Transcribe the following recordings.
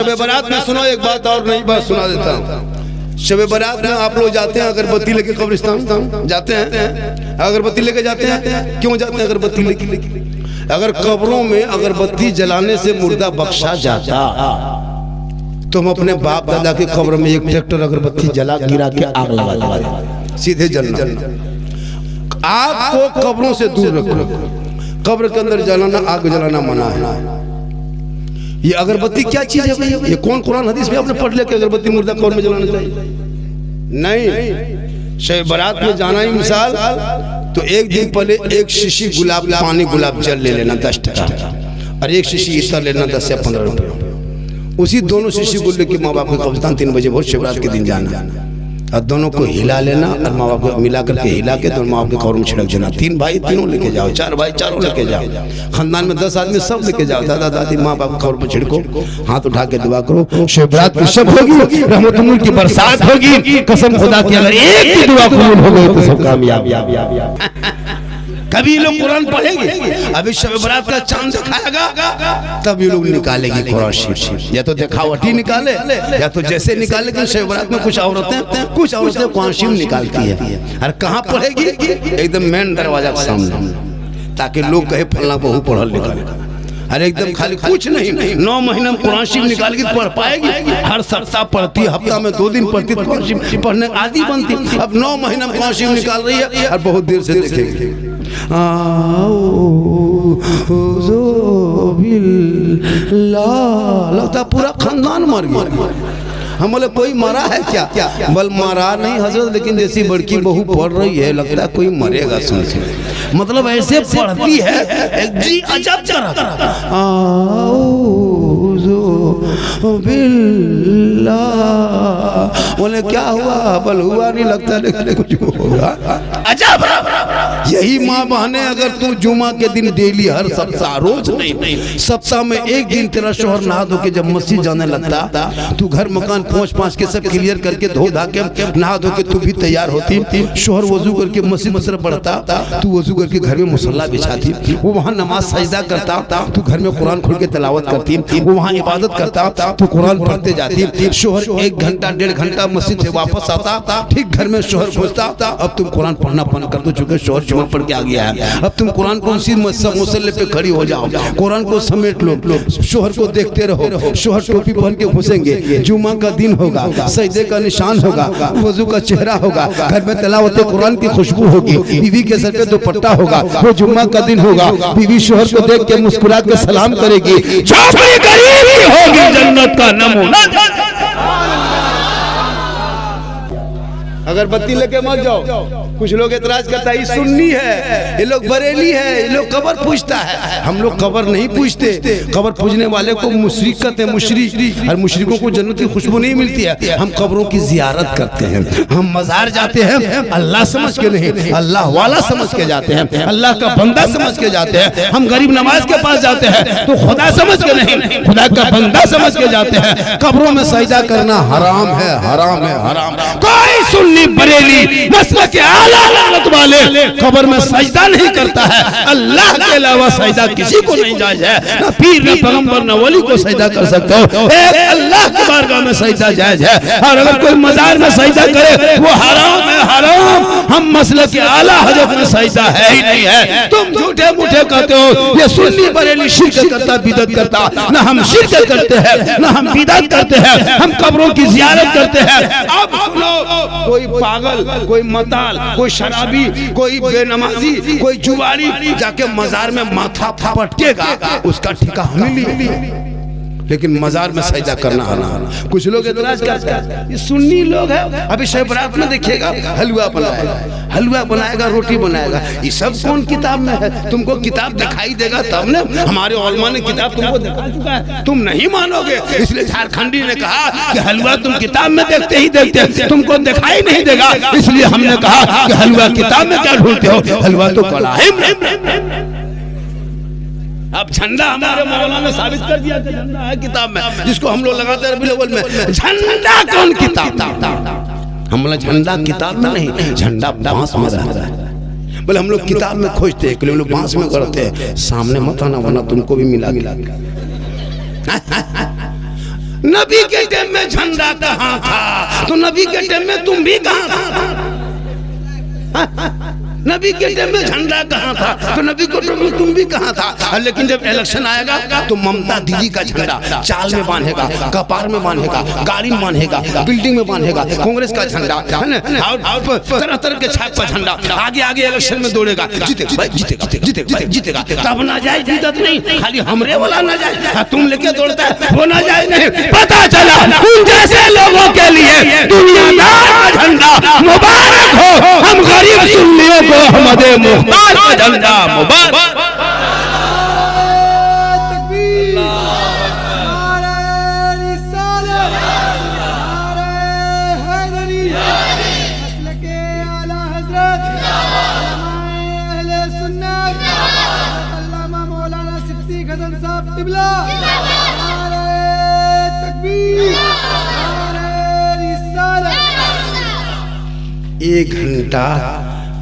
शब बारात में सुनो एक बात और नई बात सुना देता हूँ। शब बारात में आप लोग जाते हैं अगरबत्ती लेके कब्रिस्तान जाते हैं, अगरबत्ती लेके जाते हैं। क्यों जाते हैं अगरबत्ती लेके? अगर कब्रों में अगरबत्ती जलाने से मुर्दा बख्शा जाता तो हम अपने बाप दादा के कब्र में एक ट्रैक्टर अगरबत्ती जला गिरा के आग लगा देगा, सीधे जलना। आग को कब्रों से दूर रखो, कब्र के अंदर जलाना, आग जलाना मना है। ये अगरबत्ती क्या चीज है भाई? ये कौन कुरान हदीस में आपने पढ़ लिया कि अगरबत्ती मुर्दा कब्र में जलाना चाहिए? नहीं। शब बारात में जाना ही मिसाल, तो एक दिन पहले एक शीशी गुलाब पानी गुलाब जल ले लेना 10 टका, और एक शीशी इतर लेना 10 या 15 रुपये। उसी दोनों शीशी को लेके माँ बाप के कब्रिस्तान 3 बजे भोर शब बारात के दिन जाना, और दोनों को हिला लेना और माँ बाप को मिला करके हिला के दोनों माँ बाप के कब्र में छिड़क देना। 3 भाई तीनों लेके जाओ, 4 भाई चारों लेके जाओ, खानदान में 10 आदमी सब लेके जाओ, दादा दादी माँ बाप कब्र में छिड़को, हाथ उठा के दुआ करो, शब बारात की शब होगी, रहमतुल्लाह की बरसात होगी। कसम खुदा की अगर एक भी दुआ कबूल हो गई तो सब कामयाब। कभी लोग कुरान पढ़ेंगे, अभी शब बारात का चांद दिखाएगा तब ये लोग निकालेंगे कुरान शरीफ, या तो दिखावटी निकाले या तो जैसे निकाले। कि शब बारात में कुछ औरतें कुरान शरीफ निकालती है, और कहाँ पढ़ेगी? एकदम मेन दरवाजा के सामने, ताकि लोग कहे फलना बहू पढ़ल लिखल। अरे एकदम खाली कुछ नहीं, 9 महीना में कुरान शरीफ निकाल के पढ़ पाएगी? हर सप्ताह पढ़ती, हफ्ता में 2 दिन पढ़ती, कुरान शरीफ पढ़ने आदि बनती। अब 9 महीना में कुरान शरीफ निकाल रही है और बहुत देर से देखेगी। लगता पूरा खानदान मर गया। हम बोले कोई मरा है क्या? बल मरा नहीं हजरत, लेकिन जैसी बड़की बहू पढ़ रही है लगता है कोई मरेगा सुन से। मतलब ऐसे पढ़ती है जी अजब तरह। बोले क्या हुआ? बल हुआ नहीं लगता, लेकिन कुछ होगा। अजब। यही माँ बहने, अगर तू जुमा के दिन डेली हर सप्ताह, रोज नहीं सप्ताह में एक दिन तेरा शोहर नहा धो के जब मस्जिद जाने लगता, तू घर मकान पहुँच के सब क्लियर करके धो धा के नहा धो के तू भी तैयार होती, शोहर वजू करके मस्जिद में तरफ बढ़ता, तू वजू करके घर में मुसल्ला बिछाती, वो वहाँ नमाज सजदा करता, तू घर में कुरान खोल के तिलावत करती, वो वहाँ इबादत करता, तू कुरान पढ़ते जाती। शोहर 1 घंटा 1.5 घंटा मस्जिद से वापस आता, ठीक घर में शोहर पूछता अब तुम कुरान पढ़ना बंद कर दो, चूंकि शोहर जुमा पढ़ के आ गया है, अब तुम कुरान को उसी मुसल्ले पे खड़ी हो जाओ, कुरान को समेट लो, शोहर को देखते रहो। शोहर टोपी पहन के घुसेंगे, जुमा का दिन होगा, सजदे का निशान होगा, वजू का चेहरा होगा, घर में तिलावत कुरान की खुशबू होगी, बीवी के सर पे दुपट्टा होगा, वो जुम्मा का दिन होगा, बीवी शोहर को देख के मुस्कुरा के सलाम करेगी, झोपड़ी गरीब की होगी जन्नत का नमूना। अगरबत्ती लेके मत जाओ। कुछ लोग एतराज करता है ये सुन्नी है, ये लोग बरेली है, ये लोग कबर पूजता है। हम लोग कबर नहीं पूजते, कबर पूजने वाले को मुशरिक कहते हैं, मुशरिक। और मुशरिकों को जन्नत की खुशबू नहीं मिलती है। हम कब्रों की जियारत करते हैं, हम मजार जाते हैं, अल्लाह समझ के नहीं, अल्लाह वाला समझ के जाते हैं, अल्लाह का बंदा समझ के जाते हैं। हम गरीब नवाज के पास जाते हैं तो खुदा समझ के नहीं, खुदा का बंदा समझ के जाते हैं। कब्रों में सजदा करना हराम है, हराम है, हराम। कोई सुन्नी बरेली मसलक के आला लानत वाले कब्र में सजदा नहीं करता है। अल्लाह के अलावा सजदा किसी को नहीं जायज है, न पीर न पैगंबर न वली को सजदा कर सकते हो, एक अल्लाह की बारगाह में सजदा जायज है। और अगर कोई मजार में सजदा करे वो हराम है, हराम। हम मसलक के आला हजरत में सजदा है ही नहीं है। तुम झूठे मूठे कहते हो ये सुन्नी बरेली शिरक करता, बिदअत करता। न हम शिरक करते हैं, न हम बिदअत करते हैं, हम कब्रों की जियारत करते हैं। अब सुनो, कोई पागल, कोई मताल, कोई शराबी, कोई बेनमाजी, कोई जुआरी जाके मजार में माथा पटकेगा, उसका ठिका हमें लिए। लेकिन मजार में सजदा करना हराम। कुछ लोग एतराज करते हैं ये सुन्नी लोग हैं। अभी शब बारात में देखिएगा हलवा बनाएगा, रोटी बनाएगा। ये सब कौन किताब में है? तुमको किताब दिखाई देगा तब ना। हमारे उलमा ने किताब तुमको दिखा चुका है, तुम नहीं मानोगे। इसलिए झारखंडी ने कहा कि हलवा तुम किताब में देखते ही देखते, तुमको दिखाई नहीं देगा। इसलिए हमने कहा कि हलवा किताब में क्या ढूंढते हो, हलवा तो कला है। अब झंडा हमारे मौलाना ने साबित कर दिया कि झंडा है किताब में, जिसको हम लोग लगाते हैं रबीउल अव्वल में। झंडा कौन किताब? हम बोला झंडा किताब में नहीं, झंडा बांस में रहता है। बोले हम लोग किताब में खोजते हैं, हम लोग बांस में करते हैं। सामने मत आना वरना तुमको भी मिला गिला। नबी के टाइम में झंडा कहाँ था, तो नबी के टाइम में तुम भी कहाँ था? नबी के टाइम में झंडा कहाँ था, तो नबी के टाइम में तुम भी कहाँ था? लेकिन जब इलेक्शन आएगा तो ममता दीदी का झंडा चाल में बांधेगा, कपार में बांधेगा, गाड़ी में बांधेगा, बिल्डिंग में बांधेगा, कांग्रेस का झंडा है ना, तरह तरह के छाप का झंडा आगे आगे इलेक्शन में दौड़ेगा, जीतेगा जीतेगा जीतेगा जीतेगा। तब ना जाए जीतत नहीं, खाली हमरे वाला ना जाए, तुम लेके दौड़ता है वो ना जाए नहीं। पता चला उन जैसे लोगों के लिए दुनियादार का झंडा मुबारक हो, हम गरीब सुन्नियों को हमदे मुख्तार का झंडा मुबारक। एक घंटा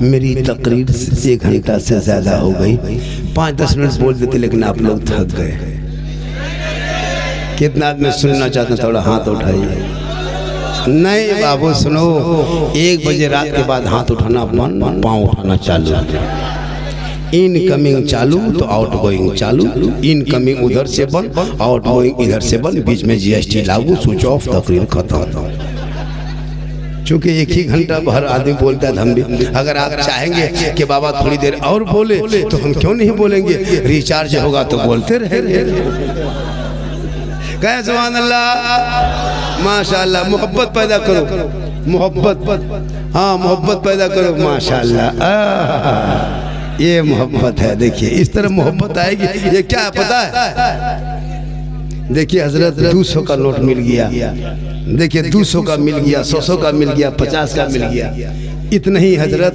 मेरी तकरीर से 1 घंटा से ज्यादा हो गई, 5-10 मिनट बोल देते, लेकिन आप लोग थक गए। कितना आदमी सुनना चाहते हैं? थोड़ा हाथ उठाइए। नहीं बाबू सुनो, 1 बजे रात के बाद हाथ उठाना बंद, पाँव उठाना चालू। इनकमिंग चालू तो आउटगोइंग चालू, इनकमिंग उधर से बंद, आउटगोइंग इधर से बंद, बीच में जीएसटी लागू, स्विच ऑफ, तकरीर खत्म। चूंकि 1 ही घंटा हर आदमी बोलता है, हम भी अगर आप चाहेंगे कि बाबा थोड़ी देर और बोले तो हम क्यों नहीं बोलेंगे, रिचार्ज होगा तो बोलते रहे। कहे सुभान अल्लाह, माशाअल्लाह। मोहब्बत पैदा करो, मोहब्बत, हाँ मोहब्बत पैदा करो, माशाअल्लाह। ये मोहब्बत है। देखिए इस तरह मोहब्बत आएगी। ये क्या है पता है? देखिए हजरत 200 का नोट मिल गया, देखिए 200 का मिल गया, 100 का मिल गया, 50 का मिल गया, इतना ही हजरत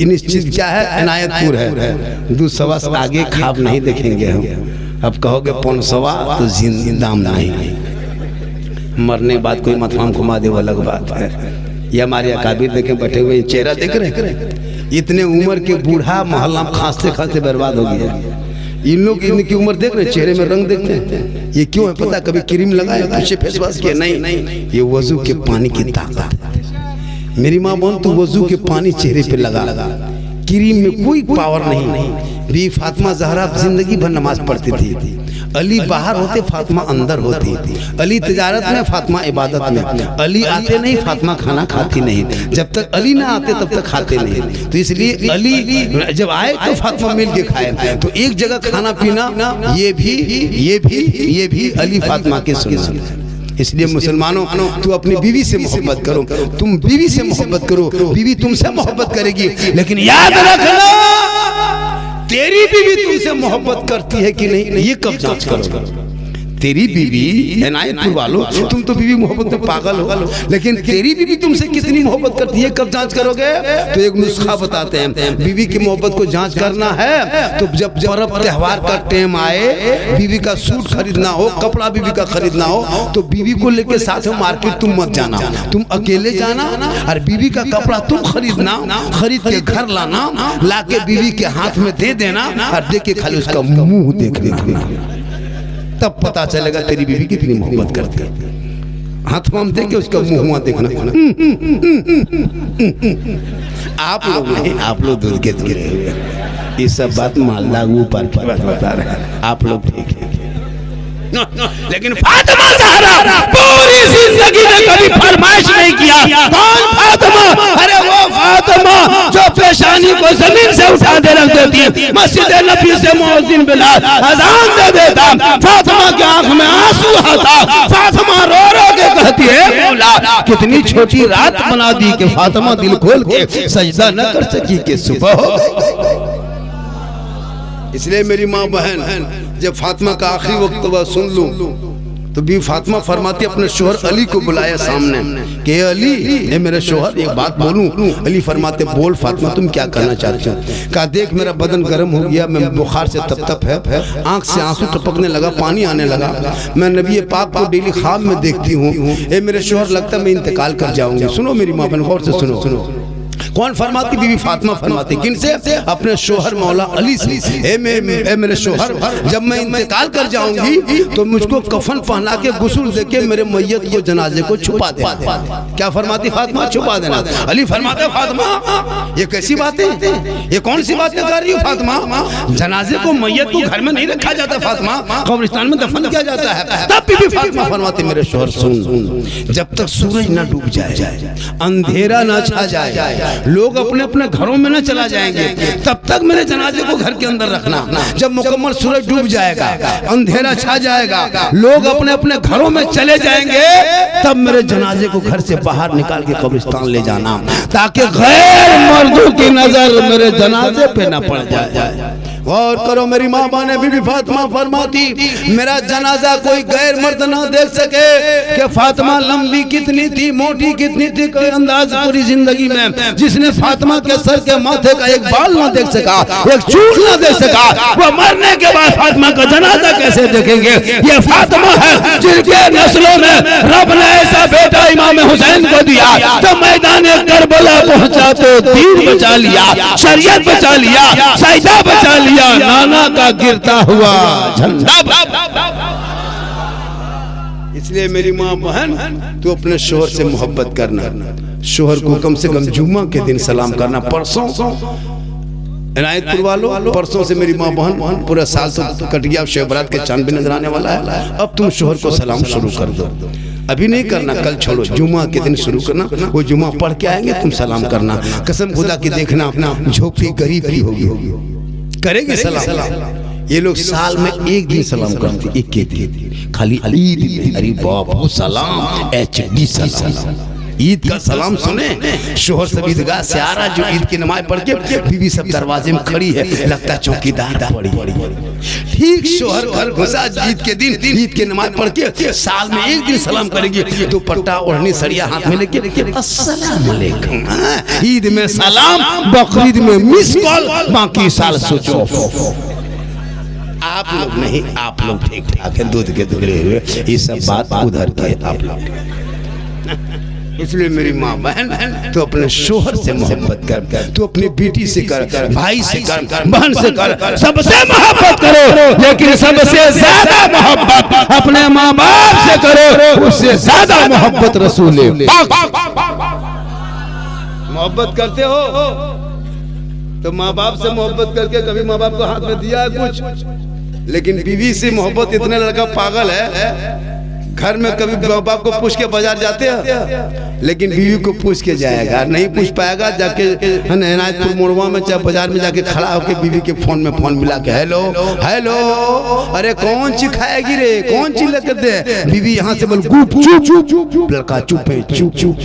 निश्चित क्या है, इनायतपुर है। 200 आगे खाब नहीं देखेंगे हम। अब कहोगे 500 तो जिंदाम नहीं, मरने के बाद कोई मतवाम घुमा दे वो अलग बात है। ये हमारे अकाबिर देखे बैठे हुए, चेहरा देख रहे, इतने उम्र के बूढ़ा मोहल्ला में खांसते खांसते बर्बाद हो गया। इन लोग इनकी उम्र देख रहे, चेहरे में रंग देखते हैं। ये क्यों है पता? कभी क्रीम लगाए, पीछे फेस वॉश किया? नहीं, ये वजू के पानी की ताकत है। मेरी माँ बोल तो वजू के पानी चेहरे पे लगा, क्रीम में कोई पावर नहीं। भी फातिमा ज़हरा जिंदगी भर नमाज पढ़ती थी। अली बाहर होते, फातिमा अंदर होती। अली तिजारत में, फातिमा इबादत में। अली आते नहीं, फातिमा खाना खाती नहीं। जब तक अली ना आते तब तक खाते नहीं। तो इसलिए अली जब आए तो फातिमा मिल के खाए। तो एक जगह खाना पीना ये भी अली फातिमा के सुन्नत। इसलिए मुसलमानों, तू अपनी बीवी से मोहब्बत करो, तुम बीवी से मोहब्बत करो, बीवी तुमसे मोहब्बत करेगी। लेकिन याद रखना, तेरी बीवी तुमसे मोहब्बत करती है कि नहीं, ये कब जांच करो? तेरी बीवी, इनायतपुर वालों, तुम तो बीवी मोहब्बत में पागल हो, लेकिन तेरी बीवी तुमसे कितनी मोहब्बत करती है कब जांच करोगे? तो एक नुस्खा बताते हैं, बीवी की मोहब्बत को जांच करना है तो जब पर्व त्योहार का टाइम आए, बीवी का सूट खरीदना हो, कपड़ा बीवी का खरीदना हो, तो बीवी को लेके साथ में मार्केट तुम मत जाना, तुम अकेले जाना और बीवी का कपड़ा तुम खरीदना, खरीद के घर लाना, लाके बीवी के हाथ में दे देना और दे के खाली उसका मुंह देख लेना, तब पता चलेगा तेरी बीवी कितनी मोहब्बत करती है। हाथ पाम दे के उसका मुंह देखना। आप लोग नहीं, आप लोग दूर के दूर, ये सब बात मालदा ऊपर की बात बता रहे हैं, आप लोग ठीक है। लेकिन फातिमा ज़हरा पूरी जिंदगी में कभी फरमाइश नहीं किया। कौन फातिमा? अरे वो फातिमा जो पेशानी को जमीन से उठा दे रख देती है, मस्जिद नबी से मुअज्जिन बिलाल अजान दे देता, फातिमा की आंख में आंसू आता, फातिमा रो रो के कहती है, मौला कितनी छोटी रात बना दी कि फातिमा दिल खोल के सजदा न कर सकी कि सुबह हो गई। इसलिए मेरी माँ बहन, जब फातिमा का आखिरी वक्त हुआ सुन लो, तो भी फातिमा फरमाती अपने शोहर अली को बुलाया सामने कि अली, ये मेरे शोहर एक बात बोलूं? अली फरमाते बोल फातिमा, तुम क्या कहना चाहते हो? कहा देख मेरा बदन गर्म हो गया, मैं बुखार से तप है, आंख से आंसू टपकने लगा, पानी आने लगा, मैं नबी पाक को डेली ख्वाब में देखती हूँ, ये मेरे शोहर लगता मैं इंतकाल कर जाऊंगी। सुनो मेरी माँ बहन, गौर से सुनो। कौन फरमाती? बीबी फातिमा फरमाती। किन से? अपने शोहर मौला अली से। ए मेरे शोहर, जब मैं इंतकाल कर जाऊंगी तो मुझको कफन पहना के गुस्ल देके मेरे मैयत को जनाजे को छुपा दे। क्या फरमाती फातिमा? छुपा देना। अली फरमाते फातिमा ये कैसी बात है, ये कौन सी बातें कर रही हो फातिमा? जनाजे को मैयत को घर में नहीं रखा जाता फातिमा, कब्रिस्तान में दफन किया जाता है। तब बीबी फातिमा फरमाती मेरे शोहर सुन, जब तक सूरज ना डूब जाए, अंधेरा ना छा जाए, लोग अपने अपने घरों में ना चला जाएंगे, तब तक मेरे जनाजे को घर के अंदर रखना। जब मुकम्मल सूरज डूब जाएगा, अंधेरा छा जाएगा, लोग अपने अपने घरों में चले जाएंगे, तब मेरे जनाजे को घर से बाहर निकाल के कब्रिस्तान ले जाना, ताकि गैर मर्दों की नजर मेरे जनाजे पे न पड़ जाए। गौर करो, मेरी माँ बाने बीबी फातिमा फरमाती मेरा जनाजा कोई गैर मर्द ना देख सके कि फातिमा लंबी कितनी थी, मोटी कितनी थी, कोई अंदाज पूरी जिंदगी में जिसने फातिमा के सर के माथे का एक बाल ना देख सका, एक चूल ना देख सका, वो मरने के बाद फातिमा का जनाजा कैसे देखेंगे? ये फातिमा है जिनके नस्लों में रब ने ऐसा बेटा इमाम हुसैन को दिया, तो मैदान करबला पहुंचा तो दीन बचा लिया, शरीयत बचा लिया, सजदा बचा लिया, नाना का गिरता हुआ झंडा। इसलिए मेरी माँ बहन, तू अपने शोहर से मोहब्बत करना, शोहर को कम से कम जुम्मा के दिन सलाम करना। परसों इनायतपुर वालों, परसों से मेरी माँ बहन पूरा साल तो कट गया, शब बरात के चांद भी नजर आने वाला है। अब तुम शोहर को सलाम शुरू कर दो, अभी नहीं करना, कल छोड़ो, जुम्मा के दिन शुरू करना। वो जुम्मा पढ़ के आएंगे, तुम सलाम करना। कसम खुदा की देखना, अपना झोपड़ी गरीब ही होगी, करेंगे सलाम। ये लोग साल में एक दिन सलाम करते, एक के दिन, खाली ईद। अरे बाप, सलाम HD सलाम, ईद का सलाम सुने। शोहर सब ईदगाह से आ रहा, जो ईद की नमाज पढ़ के, बीवी सब दरवाजे में खड़ी है, लगता चौकीदार पड़ी। ठीक शोहर घर घुसा ईद के दिन, ईद की नमाज पढ़ के साल में एक दिन सलाम करेंगे, दुपट्टा ओढ़नी सरिया हाथ में लेके अस्सलाम वालेकुम। ईद में सलाम, बकरीद में मिस कॉल, बाकी साल सोचो। आप लोग नहीं, आप लोग ठीक ठाक है, दूध के दुगले हुए, ये सब बात उधर की है आप लोग। इसलिए मेरी माँ बहन, तो अपने शोहर से मोहब्बत कर, तो अपनी बेटी से कर, भाई से कर, बहन से कर, सबसे मोहब्बत करो, लेकिन सबसे ज्यादा मोहब्बत अपने माँ बाप से करो, उससे ज्यादा मोहब्बत रसूल मोहब्बत करते हो तो माँ बाप से मोहब्बत करके कभी माँ बाप को हाथ में दिया है कुछ? लेकिन बीवी से मोहब्बत, इतने लड़का पागल है, घर में कभी माँ बाप को पूछ के बाजार जाते हैं, लेकिन बीवी को पूछ के जाएगा, नहीं पूछ पाएगा। जाके इनायतपुर मोड़वा में चाहे बाजार में जाके खड़ा होकर बीवी के फोन में फोन मिला के हेलो हेलो, अरे कौन चीज खाएगी रे, कौन चीज लेकर दे? बीवी यहाँ से बोल चुप चुप चुप, लड़का चुप है, चुप चुप,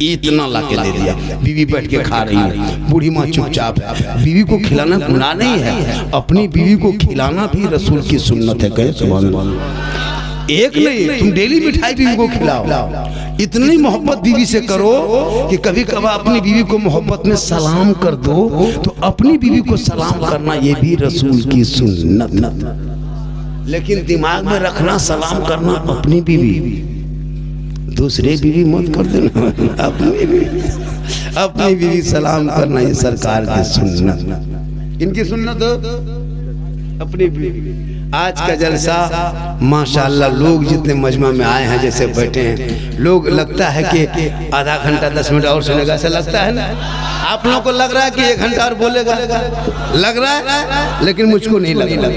इतना ला के दे दिया। बीवी बैठ के खा रही है, बूढ़ी माँ चुपचाप है। बीवी को खिलाना गुनाह नहीं है, अपनी बीवी को खिलाना भी रसूल की सुन्नत है। कहे सुभान अल्लाह। एक नहीं, तुम डेली मिठाई बीवी को खिलाओ। इतनी मोहब्बत बीवी से करो कि कभी कभार अपनी बीवी को मोहब्बत में सलाम कर दो, तो अपनी बीवी को सलाम करना ये भी रसूल की सुन्नत। लेकिन दिमाग में रखना, सलाम करना अपनी बीवी, दूसरे बीवी मत कर देना, अपनी बीवी सलाम करना ये सरकार की सुन्नत। इनकी सुन्नत अपनी बीवी। आज का जलसा माशाल्लाह, लोग जितने मजमा में आए हैं, जैसे बैठे हैं, लोग लगता है कि आधा घंटा 10 मिनट और सुनेगा, ऐसा लगता है ना? आप लोगों को लग रहा है कि 1 घंटा और बोलेगा, लग रहा है, लेकिन मुझको नहीं लग रहा,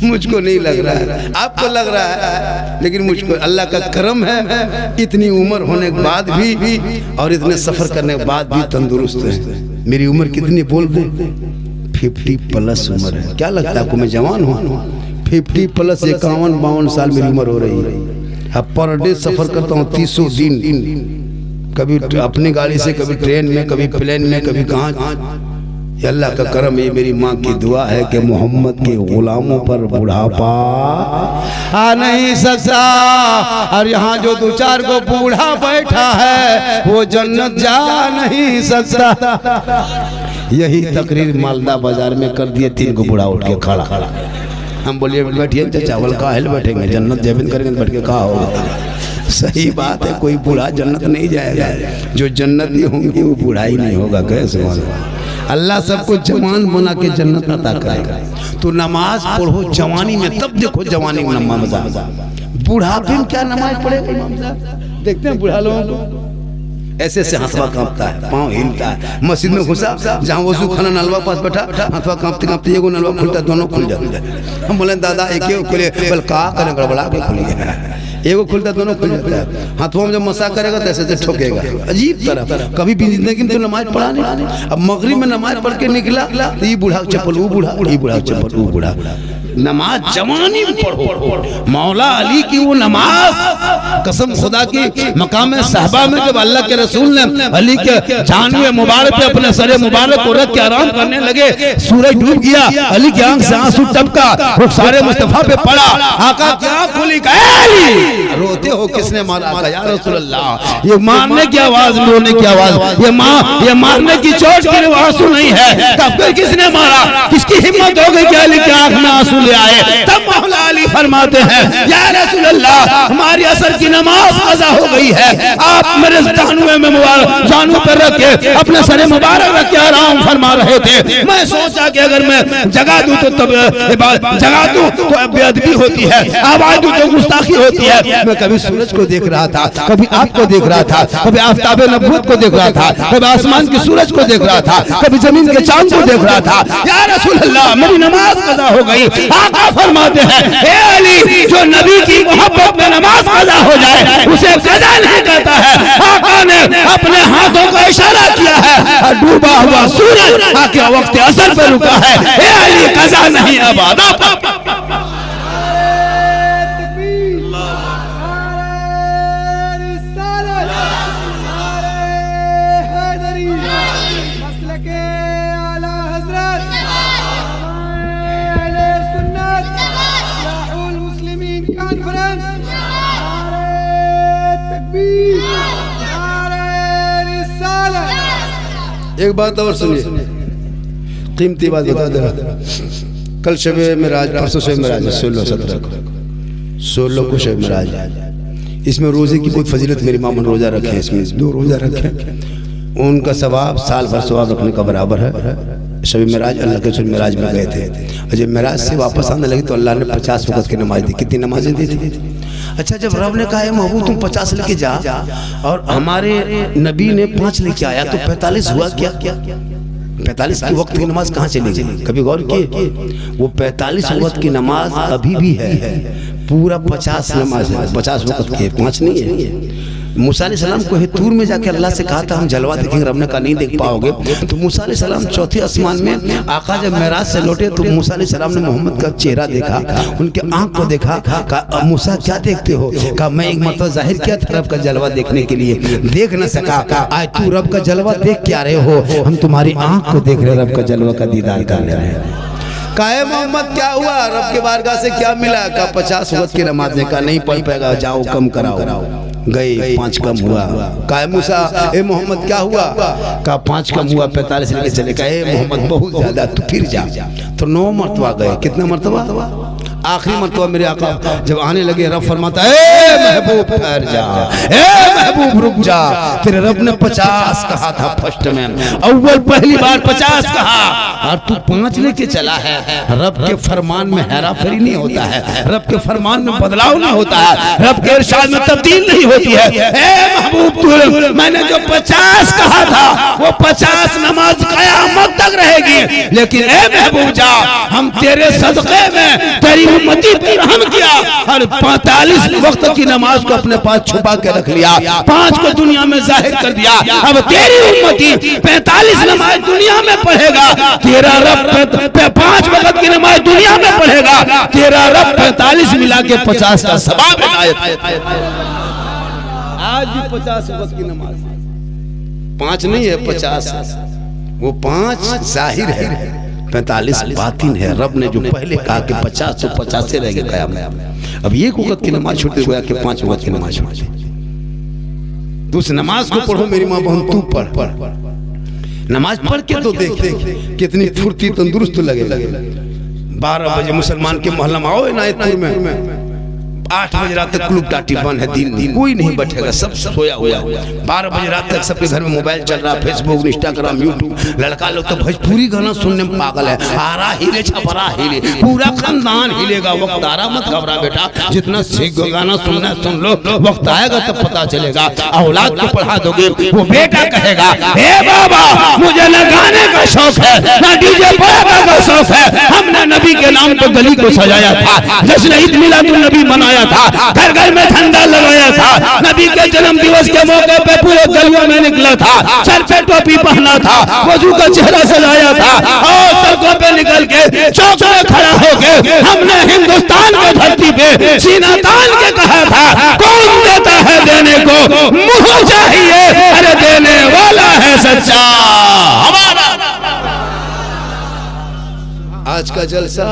मुझको नहीं लग रहा है, आपको लग रहा है, लेकिन मुझको अल्लाह का करम है, इतनी उम्र होने के बाद भी और इतने सफर करने के बाद भी तंदुरुस्त है। मेरी उम्र कितनी बोल दे? 50+ उम्र है। क्या लगता है आपको मैं जवान हूँ? 50+ 51-52 साल मेरी उम्र हो रही है। अब पर डे सफर करता हूँ 300 दिन, कभी अपनी गाड़ी से, कभी ट्रेन में, कभी प्लेन में, कभी कहाँ। अल्लाह का करम, ये मेरी माँ की दुआ है कि मोहम्मद के गुलामों पर बुढ़ापा आ नहीं सकता, और यहाँ जो 2-4 को बूढ़ा बैठा है वो जन्नत जा नहीं सकता। यही तकरीर मालदा बाजार में कर दिए, 3 को बूढ़ा उठ के खड़ा। हम बोलिए बैठिए चावल का हेल बैठेंगे, जन्नत जमीन करेंगे, बैठ के कहा होगा। सही बात है, कोई बूढ़ा जन्नत नहीं जाएगा, जो जन्नती होंगे वो बूढ़ा ही नहीं होगा। कैसे अल्लाह सबको जवान बना के जन्नत अता करेगा। तो नमाज पढ़ो जवानी में, तब देखो जवानी में नमाज। बुढ़ापे में क्या नमाज पढ़ेगा इमाम साहब? देखते हैं बुढ़ा लोगों को ऐसे ऐसे हथवा कांपता है, पाँव हिलता है। मस्जिद में घुसा, जहाँ वजू खाना नलवा पास बैठा, हथवा कांपते कांपते एगो नलवा खुलता, दोनों खुल जाते हैं। हम बोले दादा एक ही खुले, बोल का करें गड़बड़ा के खुल गया, एगो खुलता दोनों खुल जाता है। हाथों में जब मसा करेगा तो ऐसे ठोकेगा, अजीब तरह। कभी भी जिंदगी में तो नमाज पढ़ा नहीं। अब मगरिब में नमाज पढ़ के निकला, ये बूढ़ा चप्पल वो बूढ़ा, ये बूढ़ा चप्पल वो बूढ़ा। नमाज जवानी में पढ़ो। मौला अली की वो नमाज, कसम खुदा की, मकाम साहबा में जब अल्लाह के रसूल ने अली के जानवे मुबारक पे अपने सरे मुबारक को रख के आराम करने लगे, सूरज डूब गया, अली की आंख से आंसू टपका, रुखसारे मुस्तफा पे पड़ा, आका की आंख खुली, रोते हो किसने मारा? या रसूल अल्लाह। ये मारने की आवाज, रोने की आवाज, ये मारने की चोट की आंसू नहीं है, तब फिर किसने मारा? किसकी हिम्मत हो गई कि अली की आंख में आंसू ले आए? तब मौला अली फरमाते हैं, या रसूल अल्लाह, हमारी असर की नमाज कज़ा हो गई है, आप मेरे जानवे में मुबारक जानू पर रख के अपने सरे मुबारक रख के आराम फरमा रहे थे। मैं सोचा कि अगर मैं जगा दूं तो तब जगा दूं तो बेअदबी होती है, आवाज दूं तो गुस्ताखी होती है। मैं कभी सूरज को देख रहा था, कभी आपको देख रहा था, कभी आफ्ताब नबूवत को देख रहा था, कभी आसमान के सूरज को देख रहा था, कभी जमीन के चांद को देख रहा था। या रसूल अल्लाह, मेरी नमाज कज़ा हो गई। आका फरमाते हैं, हे अली, जो नबी की मोहब्बत में नमाज कज़ा हो जाए उसे कज़ा नहीं कहता है। आका ने अपने हाथों का इशारा किया है, डूबा हुआ सूरज आके वक्त असर पे रुका है। हे अली, कज़ा नहीं अब अदा। एक बात और सुनिए, कीमती बात बता दे रहा। कल शब मेराज, परसों शब मेराज 16 को शब मेराज। इसमें रोजे की कोई फजीलत मेरी मामन रोजा रखे, इसमें 2 रोजा रखे, उनका सवाब साल भर सवाब रखने का बराबर है। शब मेराज अल्लाह के रसूल मेराज में गए थे, और जब मेराज से वापस आने लगे तो अल्लाह ने 50 वक्त की नमाज दी। कितनी नमाजें दी थी? अच्छा, जब रब ने कहा महबूब तुम 50 लेके जा, और हमारे नबी ने 5 लेके आया, तो 45 हुआ क्या? 45 की वक्त की नमाज कहाँ चली गई? कभी गौर किए? वो 45 वक्त की नमाज अभी भी है, पूरा 50 नमाज है, 50 वक्त की, 5 नहीं है। मूसा अलैहिस्सलाम को तूर में जाके अल्लाह से कहा था हम जलवा देखेंगे, रब ने कहा नहीं देख पाओगे। तो मूसा अलैहिस्सलाम चौथे आसमान में, आका जब मेराज से लौटे तो मूसा अलैहिस्सलाम ने मोहम्मद का चेहरा देखा, उनके आंख को देखा, कहा मूसा क्या देखते हो? कहा मैं एक मतलब जाहिर किया था रब का जलवा देखने के लिए, देख न सका। आज तू रब का जलवा देख क्या रहे हो? हम तुम्हारी आंख को देख रहे, रब का जलवा का दीदार कर रहे हैं। काहे मोहम्मद क्या हुआ? रब के बारगाह से क्या मिला? का 50 वक्त की नमाज का नहीं पढ़ पाएगा, जाओ कम कराओ। गए 5 कम हुआ। काहे मूसा, ए मोहम्मद क्या हुआ? का 5 कम हुआ, 45 लेके चले। कहे मोहम्मद बहुत ज्यादा, तू फिर जा। तो 9 मरतबा गए। कितना मरतबा? आखिरी मरतबा मेरे आका जब आने लगे, रब फरमाता है ए महबूब ठहर जा, ए महबूब रुक जा। फिर रब ने 50 कहा था फर्स्ट में, अव्वल पहली बार 50 कहा, और तू 5 लेके चला है। रब के फरमान में हेरा फेरी नहीं होता है, रब के फरमान में बदलाव नहीं होता है, रब के इरशाद में तब्दील नहीं होती है। ए महबूब तू, मैंने जो 50 कहा था वो 50 नमाज क़यामत तक रहेगी, लेकिन ए महबूब जा, हम तेरे सदक़े में तेरी उम्मती पे रहम किया, और 45 वक्त की नमाज को अपने पास छुपा के रख लिया, 5 को दुनिया में जाहिर कर दिया। अब तेरी उम्मती 45 नमाज दुनिया में पढ़ेगा, तेरा रब 5 वक्त की नमाज दुनिया में पढ़ेगा, तेरा रब 45 मिला के 50 का सवाब इनायत। आज भी 50 वक्त की नमाज 5 नहीं है, 50। वो 5 जाहिर है, 45 बातिन है। रब ने जो पहले कहा कि 50 तो 50 से रह गए क़यामत। अब एक वक्त की नमाज छूट गया कि 5 वक्त की नमाज छूट गई। तो उस नमाज को पढ़ो मेरी माँ बहन, तू पढ़। नमाज पढ़ के तो देख कितनी फुर्ती तंदुरुस्त लगे। 12 बजे मुसलमान के मोहल्ला में आओ इनायतपुर में, 8 बजे रात तक क्लूब टाटी बंद है, दिन कोई नहीं बैठेगा, सब सोया हुआ। 12 बजे रात तक सबके घर में मोबाइल चल रहा, फेसबुक, इंस्टाग्राम, यूट्यूब। लड़का लोग तो भोजपुरी गाना सुनने में पागल है। आरा हिले छपरा हिले, पूरा खानदान हिलेगा। वक्त आ रहा, मत घबरा बेटा, जितना सीख गाना सुनना सुन लो, वक्त आएगा तब पता चलेगा। औलाद को पढ़ा दोगे, वो बेटा कहेगा हे बाबा मुझे न गाने का शौक है, न डीजे बजाने का शौक है। हमने नबी के नाम पर गली को सजाया था, जश्न ईद मिलादुन नबी मनाया था, घर घर में झंडा लगाया था, नबी के जन्म दिवस के मौके पे पूरे गलियों में निकला था, सर पे टोपी पहना था, वजू का चेहरा सजाया था, और सड़कों पे निकल के चौक में खड़ा होके हमने हिंदुस्तान की धरती पे सीना तान के कहा था कौन देता है देने को, मुंह चाहिए, अरे देने वाला है सच्चा हमारा। आज का जलसा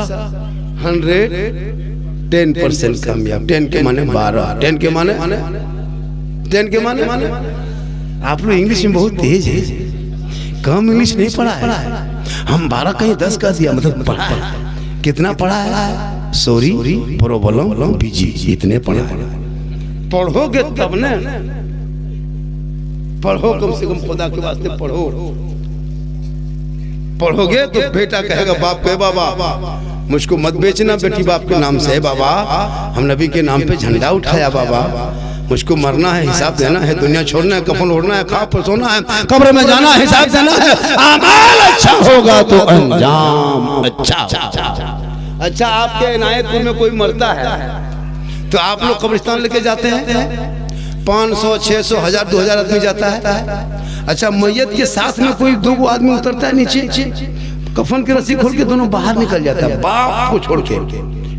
110% कामयाब। 10 के माने 12, 10 के माने 10 के माने आप लोग इंग्लिश में बहुत तेज है, कम इंग्लिश नहीं पढ़ा है। हम 12 कहीं 10 का दिया, मतलब पढ़ा है। कितना पढ़ा है? सॉरी, प्रोब्लम, बीजी, इतने पढ़ा है। पढ़ोगे तब ने, पढ़ो कम से कम, खुदा के वास्ते पढ़ो। पढ़ोगे तो बेटा कहेगा बाप के बाबा मुझको मत बेचना, बेटी बाप के नाम से है बाबा, हम नबी के नाम पे झंडा उठाया बाबा, मुझको मरना है, हिसाब देना है, दुनिया छोड़ना है, कफन ओढ़ना है, खा फसोना है, कब्र में जाना है, हिसाब देना है। अमाल अच्छा होगा तो अंजाम अच्छा। अच्छा, आपके इनायतपुर में कोई मरता है तो आप लोग कब्रिस्तान लेके जाते हैं, 500, 600, 1000, 2000 आदमी जाता है। अच्छा, मैयत के साथ में कोई 2 आदमी उतरता है नीचे, कफन की रस्सी खोल के दोनों बाहर निकल जाता है, बाप को छोड़ के।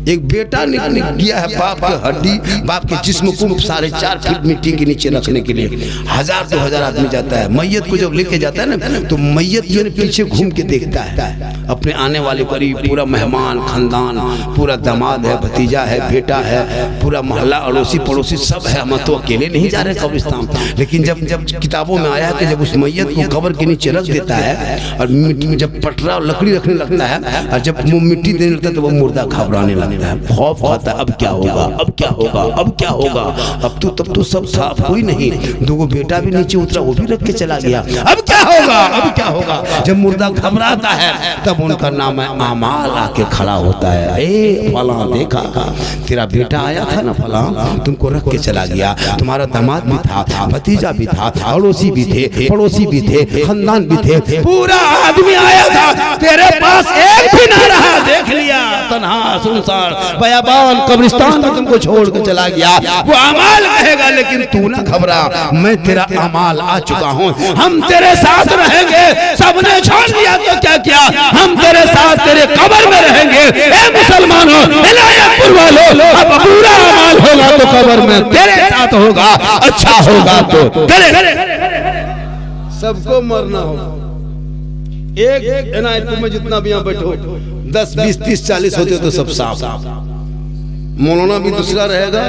एक बेटा निकल गया है, बाप की हड्डी, बाप के जिस्म को 4.5 फीट मिट्टी के नीचे रखने के लिए 1000, 2000 आदमी जाता है। मैयत को जब लेके जाता है ना, तो मैयत जो है पीछे घूम के देखता है अपने आने वाले करीब, पूरा मेहमान खानदान, पूरा दामाद है, भतीजा है, बेटा है, पूरा मोहल्ला, अड़ोसी पड़ोसी सब है। हम तो अकेले नहीं जा रहे कब्रिस्तान। लेकिन जब किताबों में आया कि जब उस मैयत को कब्र के नीचे रख देता है और मिट्टी में जब पटरा और लकड़ी रखने लगता है, और जब वो मिट्टी देने लगता है तो वो मुर्दा घबराने लगता है, खौफ आता है, अब क्या होगा, अब क्या होगा, अब क्या होगा। अब तो तब तो सब था, कोई नहीं, 2 बेटा भी नीचे उतरा, वो भी रख के चला गया, अब क्या होगा, अब क्या होगा। जब मुर्दा घबराता है तब उनका नाम है आमाल आके खड़ा होता है, ए फला देखा तेरा बेटा आया था ना फला, तुमको रख के चला गया, तुम्हारा दामाद भी था, भतीजा भी था, अड़ोसी भी थे, पड़ोसी भी थे, खानदान भी थे, पूरा आदमी आया था, तेरे पास एक भी ना रहा, देख लिया तन्हा सुनसान बयाबान कब्रिस्तान में तुमको छोड़ के चला गया। वो अमाल कहेगा लेकिन तू ना घबरा, मैं तेरा अमाल आ चुका हूँ, हम तेरे साथ रहेंगे। सबने छोड़ दिया तो क्या किया, हम तेरे साथ तेरे कब्र में रहेंगे। ए मुसलमानों, इनायतपुर वालों, अब पूरा अमाल होगा तो कब्र में तेरे साथ होगा, अच्छा होगा तो तेरे। सबको मरना होगा। एक इनायतपुर में जितना भी यहाँ बैठो 10, 20, 30, 40 होते तो सब साफ। मौलाना भी दूसरा रहेगा,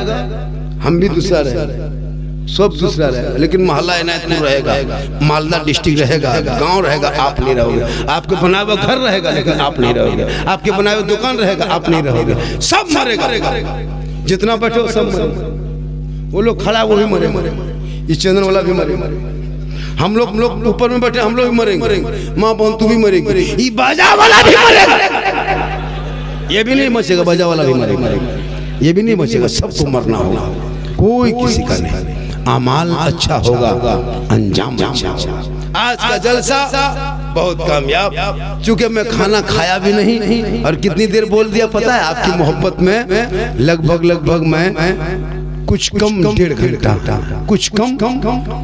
हम भी दूसरा रहेगा, सब दूसरा रहेगा, लेकिन मोहल्ला इनायतपुर रहेगा, मालदा डिस्ट्रिक्ट रहेगा, गांव रहेगा, आप नहीं रहोगे। आपके बनाए हुआ घर रहेगा लेकिन आप नहीं रहोगे, आपके बनाए हुए दुकान रहेगा, आप नहीं रहोगे, सब मरेगा। जितना बैठो सब मरेगा, वो लोग खड़ा वो भी मरे, इस चंदन वाला भी मरे, हम लोग ऊपर में बैठे हम लोग भी मरेंगे, माँ बहन तू भी मरेगी, ये बाजा वाला भी मरेगा, ये भी नहीं बचेगा, बाजा वाला भी मरेगा, ये भी नहीं बचेगा, सबको मरना होगा, कोई किसी का नहीं। अमाल अच्छा होगा, अंजाम अच्छा होगा। आज का जलसा बहुत कामयाब। चूंकि मैं खाना खाया भी नहीं और कितनी देर बोल दिया पता है, आपकी मोहब्बत में लगभग मैं कुछ कम 1.5 घंटा, कुछ कम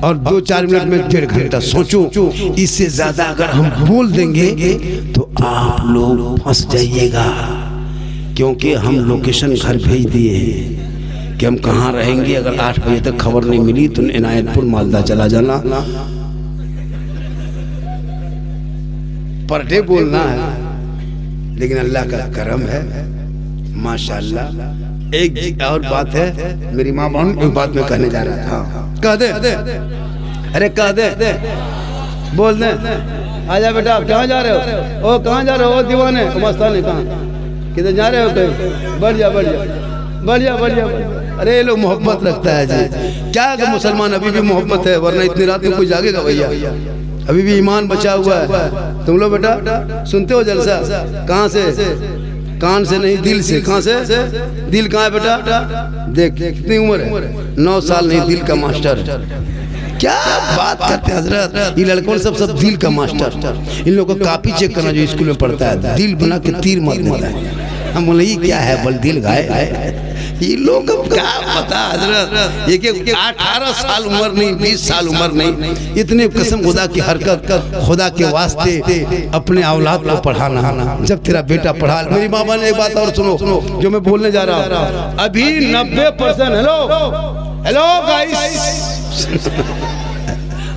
और 2-4 मिनट में 1.5 घंटा। सोचो इससे ज्यादा अगर हम बोल देंगे तो आप लोग फंस जाइएगा, क्योंकि हम लोकेशन घर भेज दिए हैं कि हम कहाँ रहेंगे। अगर 8 बजे तक खबर नहीं मिली तो इनायतपुर मालदा चला जाना, पर डे बोलना है, लेकिन अल्लाह का करम है माशाअल्लाह। एक और बात है, मेरी माँ बहन एक बात मैं कहने जा रहा था, कह दे, अरे कह दे, बोल दे, आजा बेटा, कहाँ जा रहे हो? ओ कहाँ जा रहे हो? दीवाने मस्तानी, कहाँ किधर जा रहे हो? कहीं बढ़ जा, बढ़िया बढ़िया। अरे लोग मोहब्बत रखता है जी, क्या कि मुसलमान अभी भी मोहब्बत है, वरना इतनी रात में कोई जागेगा भैया? अभी भी ईमान बचा हुआ है। तुम लोग बेटा सुनते हो जलसा? कहाँ से? कान से नहीं, दिल से। कहाँ से? दिल कहाँ है बेटा? देख कितनी उम्र है, 9 साल नहीं, दिल का मास्टर। क्या बात करते हैं हजरत, ये लड़कों सब दिल का मास्टर। इन लोगों को कापी चेक करना जो स्कूल में पढ़ता है, दिल बना के तीर मार देता है। हम बोले ये क्या है? बोल दिल गाय। ये लोग क्या पता हजरत, एक 18 साल उम्र नहीं, 20 साल उम्र नहीं, इतने कसम खुदा की हरकत कर, खुदा के वास्ते अपने औलाद को पढ़ाना। जब तेरा बेटा पढ़ा, मेरी माँ ने एक बात और सुनो जो मैं बोलने जा रहा हूँ। अभी 90%, हेलो गाइस,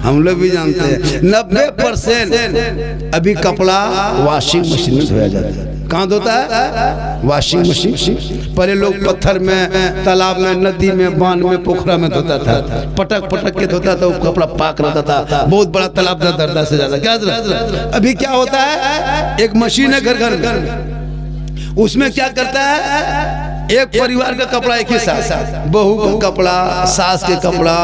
हम लोग भी जानते हैं 90% अभी कपड़ा वॉशिंग मशीन में धोया जाता है। कहाँ धोता है? Washing machine. पहले लोग पत्थर में, तालाब में, नदी में, बांध में, पोखरा में धोता था, पटक पटक के धोता था, वो कपड़ा पाक रहता था। बहुत बड़ा तालाब था, दर्दा से ज्यादा। क्या अभी क्या होता है? एक मशीन है घर घर, उसमें क्या करता है? एक परिवार का कपड़ा एक ही साथ, बहू का कपड़ा, सास के कपड़ा,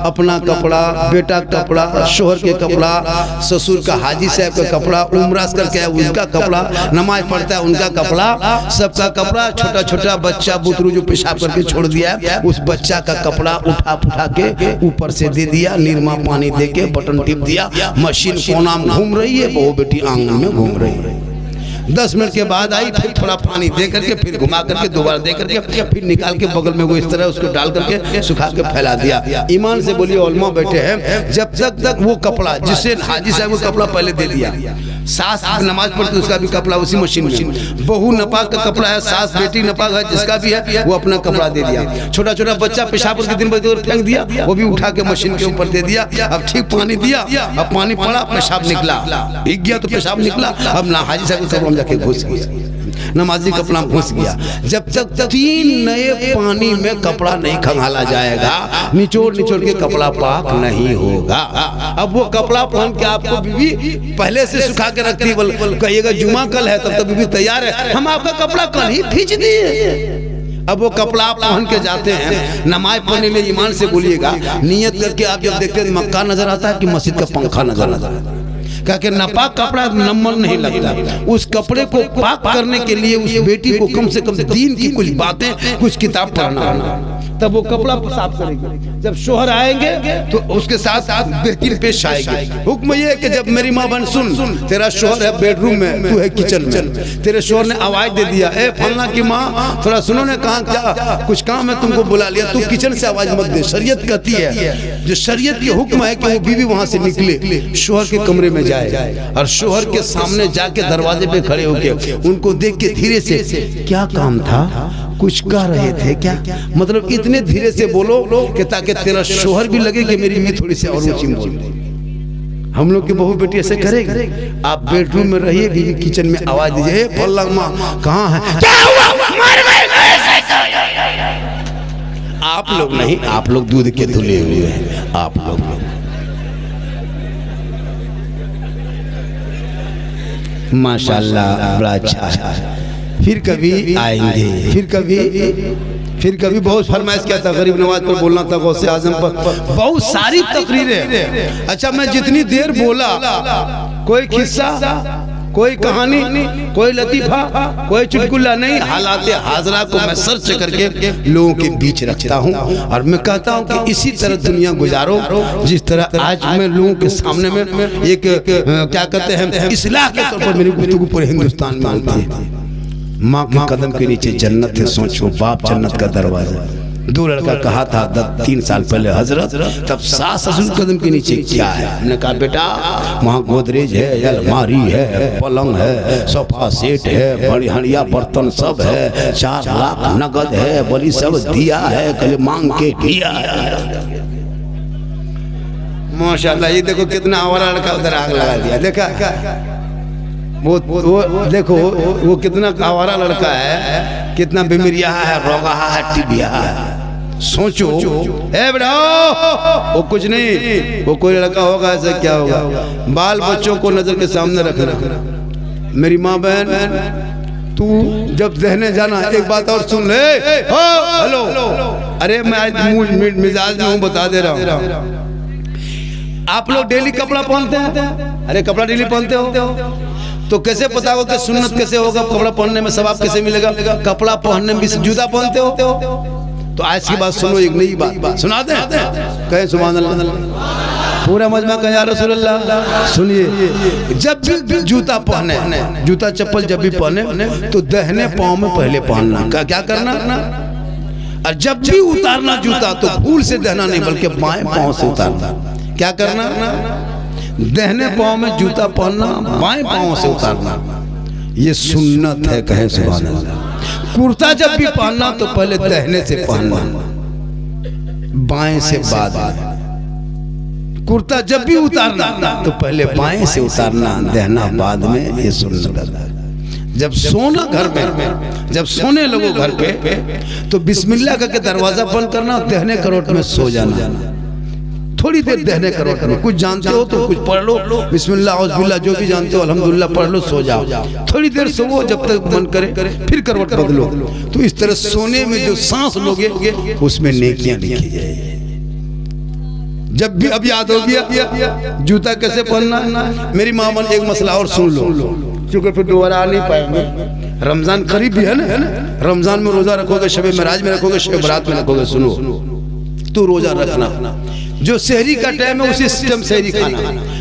अपना कपड़ा, बेटा का कपड़ा, शोहर के कपड़ा, ससुर का, हाजी साहब का कपड़ा, उम्रास करके उनका कपड़ा, नमाज पढ़ता है उनका कपड़ा, सबका कपड़ा। छोटा छोटा बच्चा बुतरू जो पेशाब करके छोड़ दिया, उस बच्चा का कपड़ा उठा के ऊपर से दे दिया, निरमा पानी दे के बटन टिप दिया, मशीन कोना में घूम रही है, बहू बेटी आंगन में घूम रही है। 10 मिनट के बाद आई, फिर थोड़ा पानी दे करके, फिर घुमा करके, दोबारा दे करके, फिर निकाल के बगल में वो इस तरह उसको डाल करके सुखा के फैला दिया। ईमान से बोलिए उलमा बैठे हैं, जब तक वो कपड़ा जिससे हाजी साहब को कपड़ा पहले दे दिया, सास नमाज पढ़ती उसका भी कपड़ा उसी मशीन में, बहू नपाक का कपड़ा है, सास बेटी नपाक है जिसका भी है, वो अपना कपड़ा दे दिया। छोटा छोटा बच्चा पेशाब करके दिन भर फेंक दिया, वो भी उठा के मशीन के ऊपर दे दिया। अब ठीक पानी दिया, अब पानी पड़ा, पेशाब निकला, भीग गया तो पेशाब निकला। अब ना हाजी साहब कपड़ा जाके घुस गया, नमाजी कपड़ा घुस गया। जब तक 3 नए पानी में कपड़ा नहीं खंगाला जाएगा, निचोड़ निचोड़ के कपड़ा पाक नहीं होगा। अब वो कपड़ा पहन के आपको बीवी पहले से सुखा के रखती है, कहिएगा जुमा कल है तब तक बीवी तैयार है, हम आपका कपड़ा कल ही खींच दिए। अब वो कपड़ा आप पहन के जाते हैं नमाज पढ़ने में, ईमान से बोलिएगा, नियत करके आप जब देखते हैं मक्का नजर आता है कि मस्जिद का पंखा नजर आता है। क्या नापाक कपड़ा नंबर नहीं लगता। उस कपड़े को पाक करने के लिए उस बेटी को कम से कम दीन की कुछ बातें, कुछ किताब पढ़ना, तब वो कपड़ा साफ करेगी। जब शोहर आएंगे तो उसके साथ साथ बेहतरीन पेश आएगी। हुक्म ये है कि जब मेरी माँ बहन सुन, तेरा शोहर है बेडरूम में, तू है किचन में, तेरे शोहर ने आवाज दे दिया, ए फलना की माँ थोड़ा सुनो ने, कहा क्या कुछ काम है, तुमको बुला लिया, तू किचन से आवाज मत दे। शरीयत कहती है, जो शरीयत के हुक्म है कि वो बीवी वहां से निकले, शोहर के कमरे में जाए और शोहर के सामने जाके दरवाजे पे खड़े होके उनको देख के धीरे से, क्या काम था, कुछ कह रहे थे क्या, मतलब इतने धीरे से बोलो कि ताकि तेरा शोहर भी लगे कि मेरी बीवी थोड़ी सी और ऊंची बोल। हम लोग की बहू बेटी ऐसे करेगी। आप बेडरूम में रहिए, बीवी किचन में आवाज दीजिए, फल्ला माँ कहाँ है, क्या हुआ, मर गए। आप लोग नहीं, आप लोग दूध के धुले हुए हैं, आप लोग माशाल्लाह बड़ा अच्छा है। फिर कभी आएंगे, फिर कभी बहुत फरमाइश किया था, गरीब नवाज पर बोलना था, गौसे आजम पर, बहुत सारी तकरीरें। अच्छा मैं जितनी देर बोला, कोई किस्सा, कोई कहानी, कोई लतीफा, कोई चुटकुला नहीं, हालात हाजरा को मैं सर्च करके लोगों के बीच रखता हूँ और मैं कहता हूँ कि इसी तरह दुनिया गुजारो जिस तरह आज मैं लोगों के सामने में एक क्या कहते हैं इस्लाह के तौर पर मेरी गुफ्तगू पूरे हिंदुस्तान में होती है। माँ के कदम के नीचे जन्नत है, सोचो बाप जन्नत का दरवाजा। 2 लड़का कहा था 3 साल पहले हजरत, तब सास ससुर कदम के नीचे क्या है, हमने कहा बेटा वहाँ गोदरेज है, अलमारी है, पलंग है, सोफा सेट है, बड़ी हड़िया बर्तन सब है, 4 लाख नगद है, बड़ी सब दिया है, कल मांग के दिया है। माशाल्लाह, ये देखो कितना आवारा लड़का उधर आग लगा दिया, देखा वो देखो वो कितना आवारा लड़का है, कितना बीमारियां है, रोगा है, टीबिया है। सोचो ए बेटा, वो कुछ नहीं, वो कोई लड़का होगा ऐसा क्या होगा। बाल बच्चों को नजर के सामने रखना। मेरी माँ बहन तू जब दहने जाना, एक बात और सुन ले, हेलो, अरे मैं आज मिजाज में हूँ, बता दे रहा हूँ। आप लोग डेली कपड़ा पहनते हैं, अरे कपड़ा डेली पहनते हो, तो कैसे पता होगा कि सुन्नत कैसे होगा, कपड़ा पहनने में सवाब कैसे मिलेगा? कपड़ा पहनने में जूता पहनते हो। तो आज की बात सुनो, एक नई बात सुना दे, कहे सुभान अल्लाह, पूरा मजमा कहे या रसूल अल्लाह। सुनिए, जब भी जूता पहने, जूता चप्पल जब भी पहने तो दाहिने पाँव में पहले पहनना, क्या करना, और जब भी उतारना जूता तो भूल से दाहिना नहीं बल्कि बाएं पाँव से उतारना। क्या करना? दाहिने पाँव में जूता पहनना, बाएं पाँव से उतारना, ये सुन्नत है, कहे सुभान अल्लाह। कुर्ता जब भी पहनना तो पहले दाहिने से पहनना, बाएं से बाद में। कुर्ता जब भी उतारना तो पहले बाएं से उतारना, दाहिना बाद में, ये सुन्नत है। जब सोना घर में, जब सोने लगो घर पे तो बिस्मिल्लाह करके दरवाजा बंद करना, दाहिने करवट में सो जाना, थोड़ी देर दाहिने करवट में। कुछ जानते हो तो कुछ पढ़ लो, बिस्मिल्लाह औज़ुबिल्लाह, जो भी जानते हो अल्हम्दुलिल्लाह पढ़ लो, सो जाओ। थोड़ी देर सोओ, जब तक मन करे फिर करवट बदलो। तो इस तरह सोने में जो सांस लोगे उसमें नेकियां लिखी जाएगी। जब भी, अब याद हो गया जूता कैसे पहनना। मेरी मामा ने एक मसला और सुन लो, क्योंकि फिर दोबारा आ नहीं पाएंगे। रमजान करीब भी है ना, रमजान में रोजा रखोगे, शब मेराज में रखोगे, शब बरात में रखोगे। सुनो, तू रोजा रखना, जो शहरी का टाइम है उसी टाइम शहरी खाना।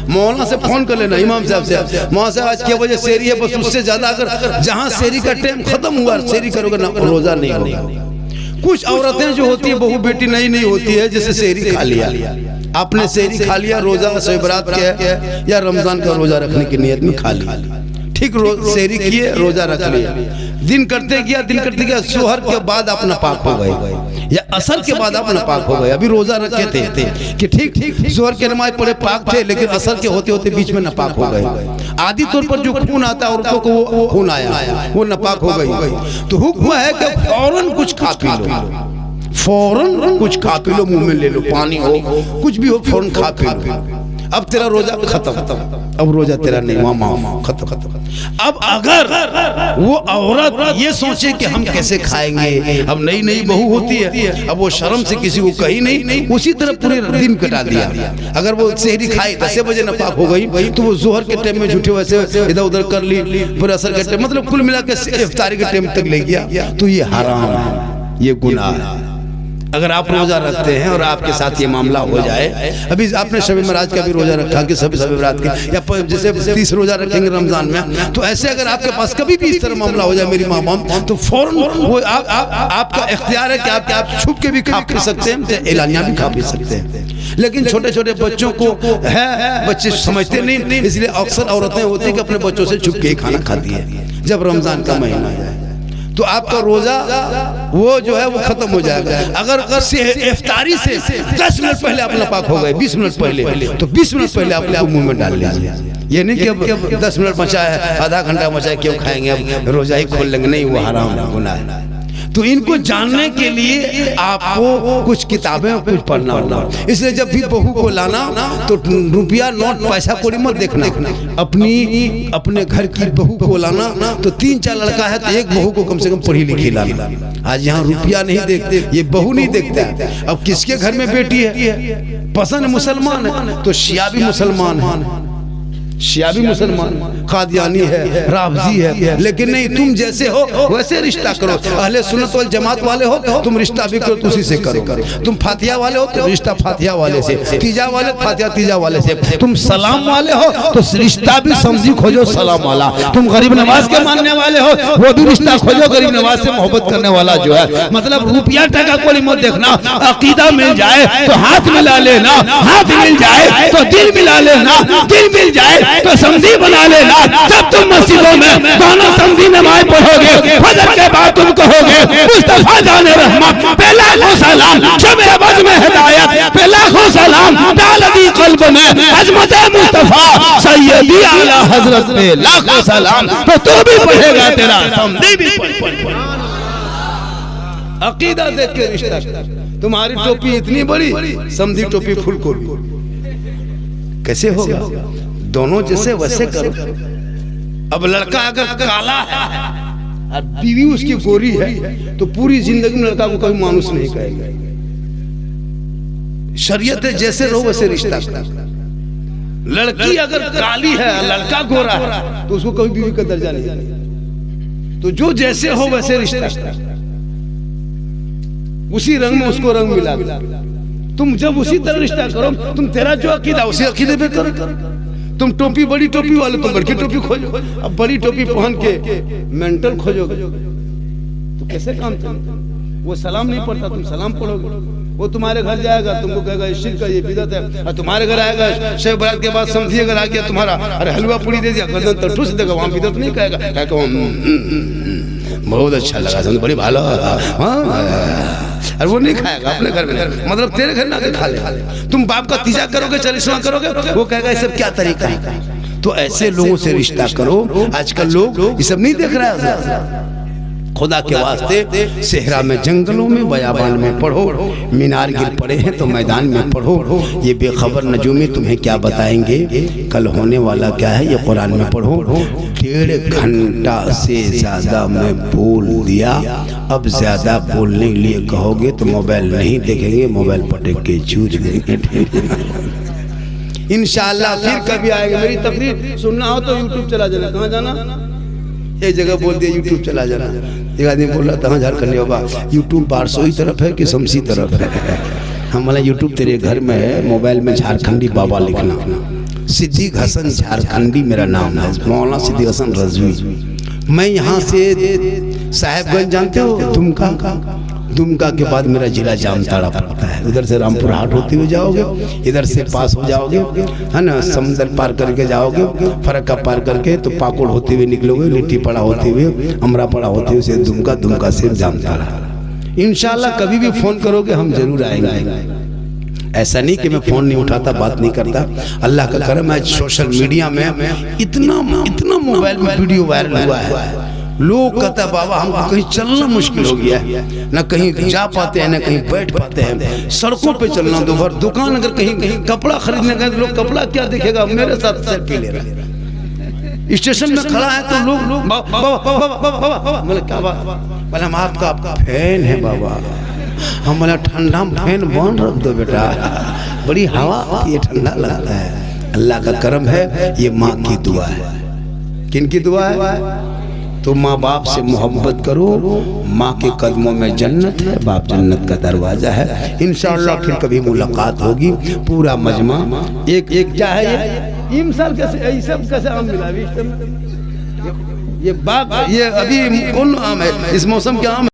मौलाना से फोन कर लेना, इमाम साहब से, वहां से आज 6 बजे शहरी है, बस उससे ज्यादा अगर जहां शहरी का टाइम खत्म हुआ शहरी करोगे ना, रोजा नहीं होगा। कुछ औरतें जो होती है, बहू बेटी नई होती है, जैसे शहरी खा लिया, आपने शहरी खा लिया, रोजा शब बरात के या रमजान का रोजा रखने की नियत में खा लिया, ठीक, शहरी किए, रोजा रख लिया, दिन करते गया, सोहर के बाद अपना पाक हो गए या असर के बाद अपना पाक हो गए। अभी रोजा रखे थे कि ठीक जोहर के नमाज पढ़े पाक थे, लेकिन असर के होते होते बीच में नापाक हो गए। आदि तौर पर जो खून आता है औरतों को, वो खून आया, वो नापाक हो गई। तो हुक्म है कि फौरन कुछ खा पी लो, फौरन कुछ खा पी लो, मुंह में ले लो, पानी हो कुछ भी हो, फौरन खा पी लो। अब तेरा रोजा खत्म, अब रोजा तेरा नहीं, माफ, खत्म। अब अगर वो औरत ये सोचे कि हम कैसे खाएंगे, अब नई बहू होती है, अब वो शर्म से किसी को कही नहीं, उसी तरह पूरे दिन कटा दिया। अगर वो सेहरी खाई 10 बजे नापाक हो गई तो वो जोहर के टाइम में झूठे वैसे इधर उधर कर ली, फिर असर के टाइम, मतलब कुल मिला के इफ्तारी के टाइम तक ले गया, तो ये हराम है, ये गुनाह है। अगर आप रोजा रखते हैं और आपके साथ ये मामला हो जाए, अभी आपने शब मेराज का भी रोजा रखा कि शब बरात के, या जैसे 30 रोजा रखेंगे रमजान में, तो ऐसे अगर आपके पास कभी भी इस तरह मामला हो जाए मेरी मामा, तो फौरन वो आपका इख्तियार है कि आप छुप के भी खा पी सकते हैं, एलानिया भी खा पी सकते हैं। लेकिन छोटे छोटे बच्चों को है, बच्चे समझते नहीं, इसलिए अक्सर औरतें होती है कि अपने बच्चों से छुप के ही खाना खाती है जब रमजान का महीना है, तो आपका रोजा वो जो है वो खत्म हो जाएगा। अगर इफ्तारी से 10 मिनट पहले आप नापाक हो गए, 20 मिनट पहले, तो 20 मिनट पहले आप मुंह में डाल लीजिए। ये नहीं कि अब 10 मिनट बचा है, आधा घंटा बचा है, क्यों खाएंगे, अब रोजा ही खोल लेंगे, नहीं, वो हराम है, गुनाह है। तो इनको जानने के लिए आपको कुछ किताबें कुछ पढ़ना होगा। इसलिए जब भी बहू को लाना तो रुपया नोट पैसा कोड़ी मत देखना, अपने घर की बहू को लाना तो 3-4 लड़का है तो एक बहू को कम से कम पढ़ी लिखी लाना। आज यहाँ रुपया नहीं देखते, ये बहू नहीं देखता। अब किसके घर में बेटी है, पसंद मुसलमान है तो शिया भी मुसलमान है, शिया भी मुसलमान, कादियानी है, राफजी है, लेकिन नहीं, तुम जैसे हो वैसे रिश्ता करो। अहले सुन्नत वल जमात वाले हो तुम रिश्ता भी करो तो उसी से करो। तुम फातिहा वाले हो तो रिश्ता फातिहा वाले से, तीजा वाले फातिहा तीजा वाले से। तुम सलाम वाले हो तो रिश्ता भी समझी खोजो सलाम वाला। तुम गरीब नवाज के मानने वाले हो वो भी रिश्ता खोजो गरीब नवाज से मोहब्बत करने वाला जो है। मतलब रुपया टका कोई मत देखना, अकीदा मिल जाए तो हाथ मिला लेना, हाथ मिल जाए तो दिल मिला लेना, दिल मिल जाए तो समझी बना लेना। जब तुम मस्जिदों में दोनों समझी नमाज पढ़ोगे, फजर के बाद तुम कहोगे मुस्तफा जाने रहमत पे लाखों सलाम, शब अबद में हिदायत पे लाखों सलाम, डालदी कल्ब में अजमत मुस्तफा सैयदी आला हजरत पे लाखों सलाम। तो तू भी पढ़ेगा, तेरा समझी भी पढ़। अकीदा देख के रिश्ता। तुम्हारी टोपी इतनी बड़ी, समझी टोपी फुल को कैसे होगा? दोनों जैसे वैसे करो। अब लड़का अगर काला है और बीवी उसकी गोरी है तो पूरी जिंदगी में लड़का को कभी मानुस नहीं कहेगा। शरीयत है जैसे रहो वैसे रिश्ता करो। लड़की अगर काली है लड़का गोरा है तो उसको कभी बीवी का दर्जा नहीं है। तो जो जैसे हो वैसे रिश्ता, उसी रंग में उसको रंग मिला दो। तुम जब उसी तरह रिश्ता करो, तुम तेरा जो अकीदा उसी अकीदे पे करो। तुम टोपी बड़ी टोपी वाले तुम बड़ी टोपी खोजो, अब बड़ी टोपी पहन के मेंटल खोजोगे तो कैसे काम चलेगा? वो सलाम नहीं पढ़ता, तुम सलाम पढ़ोगे। वो तुम्हारे घर जाएगा, तुमको कहेगा इस चीज का ये बिदअत है, और तुम्हारे घर आएगा शब बारात के बाद समझिए अगर आ गया तुम्हारा, अरे हलवा पूरी दे दिया, गर्दन तट्टू से देगा, वहां बिदअत नहीं कहेगा, बहुत अच्छा लगा, समझ बड़ी भालो, और वो नहीं खाएगा अपने घर में, मतलब तेरे घर ना खा ले। तुम बाप का तीजा करोगे, 40वां करोगे, वो कहेगा ये सब क्या तरीका है? तो ऐसे लोगों से रिश्ता करो। आजकल लोग ये सब नहीं देख रहा है। खुदा के वास्ते सेहरा में, जंगलों में, बयाबान में पढ़ो। मीनार गिर पड़े हैं तो मैदान में पढ़ो। ये बेखबर नजूमी तुम्हें क्या बताएंगे, कल होने वाला क्या है ये कुरान में पढ़ो। 1.5 घंटा से ज्यादा मैं बोल दिया, अब ज्यादा बोलने के लिए कहोगे तो मोबाइल नहीं देखेंगे, मोबाइल पटक के चूज देंगे। इंशाअल्लाह फिर कभी आएगा। मेरी तकरीर सुनना हो तो यूट्यूब चला जाना। कहाँ जाना? एक जगह बोल दिया यूट्यूब चला जाना। एक आदमी बोल रहा था झारखंड बाबा यूट्यूब बारसोई तरफ है कि शमसी तरफ है? हम बोला यूट्यूब तेरे घर में है, मोबाइल में झारखंडी बाबा लिखना। सिद्दीक हसन झारखंडी मेरा नाम है, मौलाना सिद्दीक हसन रजवी। मैं यहाँ से साहेबगंज जानते हो, दुमका के बाद मेरा जिला जामताड़ा पड़ता है। उधर से रामपुर हाट होते हुए जाओगे, इधर से पास हो जाओगे, है ना, समंदर पार करके जाओगे, फरक्का पार करके तो पाकुड़ होते हुए निकलोगे, लिट्टी पड़ा होते हुए, अमरापड़ा होते हुए से दुमका से जामताड़ा। इंशाल्लाह कभी भी फोन करोगे हम जरूर आएंगे। ऐसा नहीं कि मैं फोन नहीं उठाता, बात नहीं करता। अल्लाह का करम है सोशल मीडिया में इतना मोबाइल में वीडियो वायरल हुआ है। लोग कहते हैं बाबा हमको कहीं चलना मुश्किल हो गया है, ना कहीं जा पाते हैं ना कहीं बैठ पाते हैं, सड़कों पे चलना दो भर। दुकान अगर कहीं कपड़ा खरीदने गए तो लोग कपड़ा क्या देखेगा, मेरे साथ सेल्फी ले रहा है। स्टेशन में खड़ा है तो लोग बोले क्या बात? बोले हम आपका फैन है बाबा। हम बोला ठंडा में फैन बंद रख दो बेटा, बड़ी हवा ये ठंडा लगता है। अल्लाह का करम है, ये माँ की दुआ है। किन की दुआ है? तो माँ बाप से मोहब्बत करो। माँ के कदमों में जन्नत है, बाप जन्नत का दरवाजा है। इंशाअल्लाह फिर कभी मुलाकात होगी। पूरा मजमा एक क्या है ये इमसाल कैसे सब कैसे आम मिला ये बाग, ये अभी कौन आम है इस मौसम के आम?